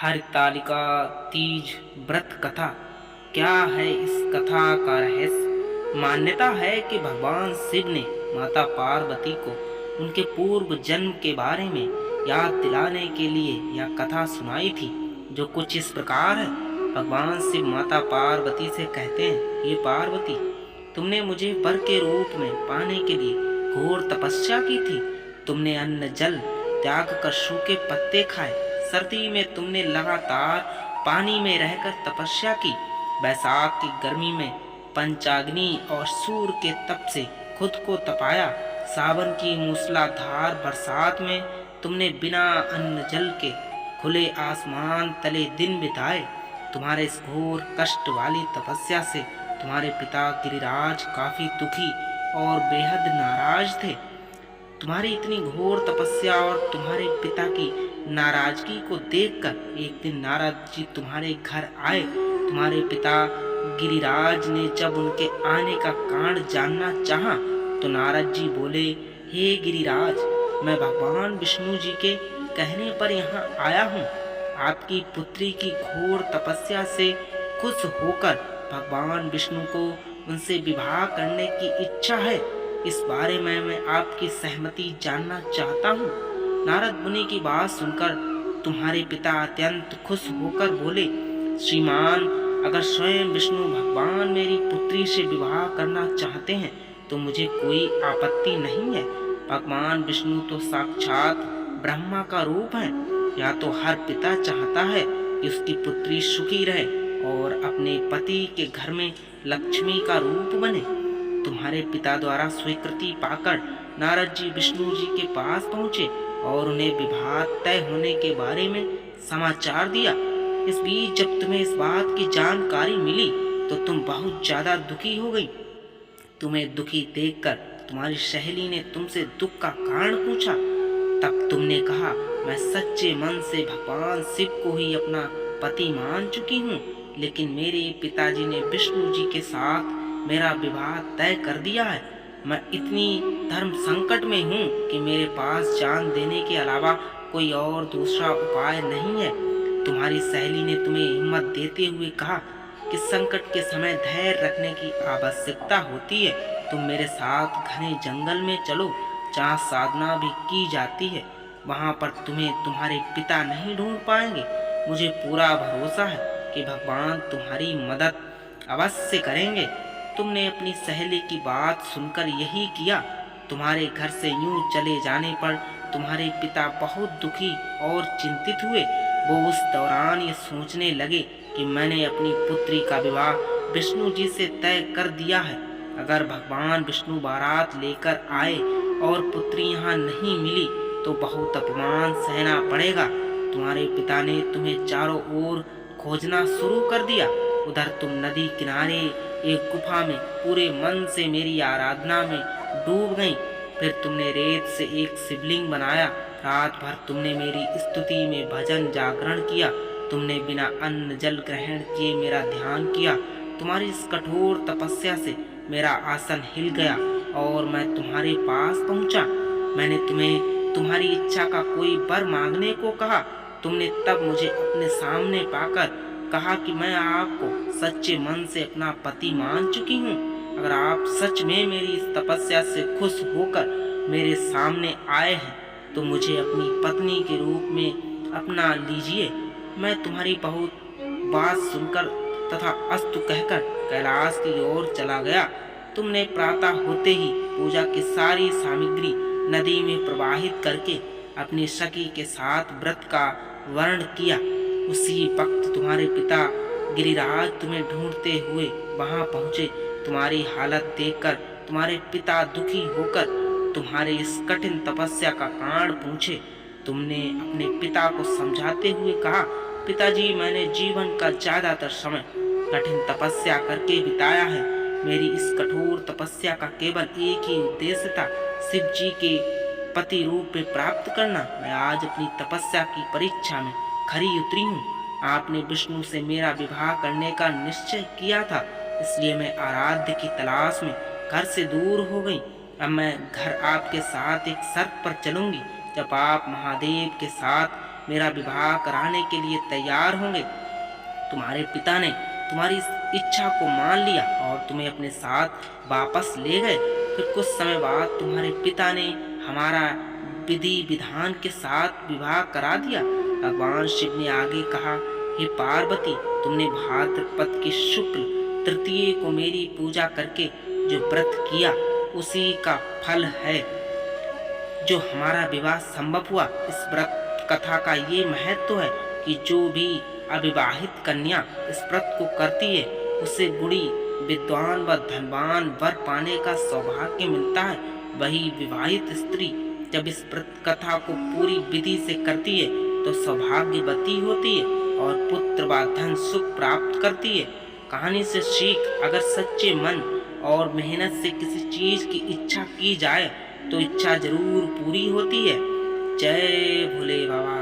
हरितालिका तीज व्रत कथा। क्या है इस कथा का रहस्य? मान्यता है कि भगवान शिव ने माता पार्वती को उनके पूर्व जन्म के बारे में याद दिलाने के लिए यह कथा सुनाई थी, जो कुछ इस प्रकार है। भगवान शिव माता पार्वती से कहते हैं, ये पार्वती, तुमने मुझे वर के रूप में पाने के लिए घोर तपस्या की थी। तुमने अन्न जल त्याग कर सूखे पत्ते खाए। सर्दी में तुमने लगातार पानी में रहकर तपस्या की। बैसाख की गर्मी में पंचाग्नि और सूर्य के तप से खुद को तपाया। सावन की मूसलाधार बरसात में तुमने बिना अन्न जल के खुले आसमान तले दिन बिताए। तुम्हारे इस घोर कष्ट वाली तपस्या से तुम्हारे पिता गिरिराज काफी दुखी और बेहद नाराज थे। तुम्हारी इतनी घोर तपस्या और तुम्हारे पिता की नाराजगी को देखकर एक दिन नारद जी तुम्हारे घर आए। तुम्हारे पिता गिरिराज ने जब उनके आने का कारण जानना चाहा, तो नारद जी बोले, हे गिरिराज, मैं भगवान विष्णु जी के कहने पर यहाँ आया हूँ। आपकी पुत्री की घोर तपस्या से खुश होकर भगवान विष्णु को उनसे विवाह करने की इच्छा है। इस बारे में मैं आपकी सहमति जानना चाहता हूँ। नारद मुनि की बात सुनकर तुम्हारे पिता अत्यंत खुश होकर बोले, श्रीमान, अगर स्वयं विष्णु भगवान मेरी पुत्री से विवाह करना चाहते हैं तो मुझे कोई आपत्ति नहीं है। भगवान विष्णु तो साक्षात ब्रह्मा का रूप है। या तो हर पिता चाहता है कि उसकी पुत्री सुखी रहे और अपने पति के घर में लक्ष्मी का रूप बने। तुम्हारे पिता द्वारा स्वीकृति पाकर नारद जी विष्णु जी के पास पहुँचे और उन्हें विवाह तय होने के बारे में समाचार दिया। इस बीच जब तुम्हें इस बात की जानकारी मिली तो तुम बहुत ज्यादा दुखी हो गई। तुम्हें दुखी देखकर तुम्हारी सहेली ने तुमसे दुख का कारण पूछा। तब तुमने कहा, मैं सच्चे मन से भगवान शिव को ही अपना पति मान चुकी हूँ, लेकिन मेरे पिताजी ने विष्णु जी के साथ मेरा विवाह तय कर दिया है। मैं इतनी धर्म संकट में हूँ कि मेरे पास जान देने के अलावा कोई और दूसरा उपाय नहीं है। तुम्हारी सहेली ने तुम्हें हिम्मत देते हुए कहा कि संकट के समय धैर्य रखने की आवश्यकता होती है। तुम मेरे साथ घने जंगल में चलो, जहाँ साधना भी की जाती है। वहाँ पर तुम्हें तुम्हारे पिता नहीं ढूंढ पाएंगे। मुझे पूरा भरोसा है कि भगवान तुम्हारी मदद अवश्य करेंगे। तुमने अपनी सहेली की बात सुनकर यही किया। तुम्हारे घर से यूं चले जाने पर तुम्हारे पिता बहुत दुखी और चिंतित हुए। वो उस दौरान ये सोचने लगे कि मैंने अपनी पुत्री का विवाह विष्णु जी से तय कर दिया है। अगर भगवान विष्णु बारात लेकर आए और पुत्री यहाँ नहीं मिली तो बहुत अपमान सहना पड़ेगा। तुम्हारे पिता ने तुम्हें चारों ओर खोजना शुरू कर दिया। उधर तुम नदी किनारे एक गुफा में पूरे मन से मेरी आराधना में डूब गई। फिर तुमने रेत से एक शिवलिंग बनाया। रात भर तुमने मेरी स्तुति में भजन जागरण किया। तुमने बिना अन्न जल ग्रहण किए मेरा ध्यान किया। तुम्हारी इस कठोर तपस्या से मेरा आसन हिल गया और मैं तुम्हारे पास पहुंचा। मैंने तुम्हें तुम्हारी इच्छा का कोई वर मांगने को कहा। तुमने तब मुझे अपने सामने पाकर कहा कि मैं आपको सच्चे मन से अपना पति मान चुकी हूँ। अगर आप सच में मेरी इस तपस्या से खुश होकर मेरे सामने आए हैं तो मुझे अपनी पत्नी के रूप में अपना लीजिए। मैं तुम्हारी बहुत बात सुनकर तथा अस्तु कहकर कैलाश की ओर चला गया। तुमने प्रातः होते ही पूजा की सारी सामग्री नदी में प्रवाहित करके अपनी सखी के साथ व्रत का वर्ण किया। उसी वक्त तुम्हारे पिता गिरिराज तुम्हें ढूंढते हुए वहां पहुंचे। तुम्हारी हालत देखकर तुम्हारे पिता दुखी होकर तुम्हारे इस कठिन तपस्या का कारण पूछे। तुमने अपने पिता को समझाते हुए कहा, पिताजी, मैंने जीवन का ज्यादातर समय कठिन तपस्या करके बिताया है। मेरी इस कठोर तपस्या का केवल एक ही उद्देश्य था, शिव जी के पति रूप में प्राप्त करना। मैं आज अपनी तपस्या की परीक्षा में खरी उतरी हूँ। आपने विष्णु से मेरा विवाह करने का निश्चय किया था, इसलिए मैं आराध्य की तलाश में घर से दूर हो गई। अब मैं घर आपके साथ एक शर्त पर चलूंगी। जब आप महादेव के साथ मेरा विवाह कराने के लिए तैयार होंगे। तुम्हारे पिता ने तुम्हारी इस इच्छा को मान लिया और तुम्हें अपने साथ वापस ले गए। फिर कुछ समय बाद तुम्हारे पिता ने हमारा विधि विधान के साथ विवाह करा दिया। भगवान शिव ने आगे कहा, हे पार्वती, तुमने भाद्रपद की शुक्ल तृतीय को मेरी पूजा करके जो व्रत किया उसी का फल है जो हमारा विवाह संभव हुआ। इस व्रत कथा का ये महत्व है कि जो भी अविवाहित कन्या इस व्रत को करती है उसे गुणी, विद्वान व धनवान वर पाने का सौभाग्य मिलता है। वही विवाहित स्त्री जब इस व्रत कथा को पूरी विधि से करती है तो सौभाग्यवती होती है और पुत्र व धन सुख प्राप्त करती है। कहानी से सीख, अगर सच्चे मन और मेहनत से किसी चीज की इच्छा की जाए तो इच्छा जरूर पूरी होती है। जय भोले बाबा।